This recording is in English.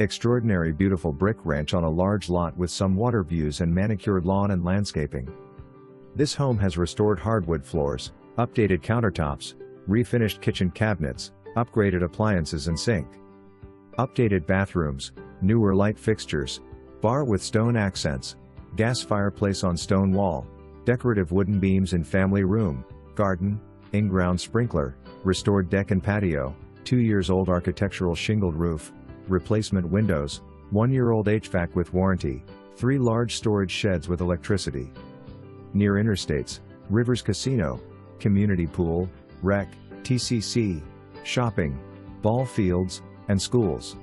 Extraordinary beautiful brick ranch on a large lot with some water views and manicured lawn and landscaping. This home has restored hardwood floors, updated countertops, refinished kitchen cabinets, upgraded appliances and sink. Updated bathrooms, newer light fixtures, bar with stone accents, gas fireplace on stone wall, decorative wooden beams in family room, garden, inground sprinkler, restored deck and patio, 2-year-old architectural shingled roof, replacement windows, 1-year-old HVAC with warranty, 3 large storage sheds with electricity. Near interstates, Rivers Casino, community pool, rec, TCC, shopping, ball fields, and schools.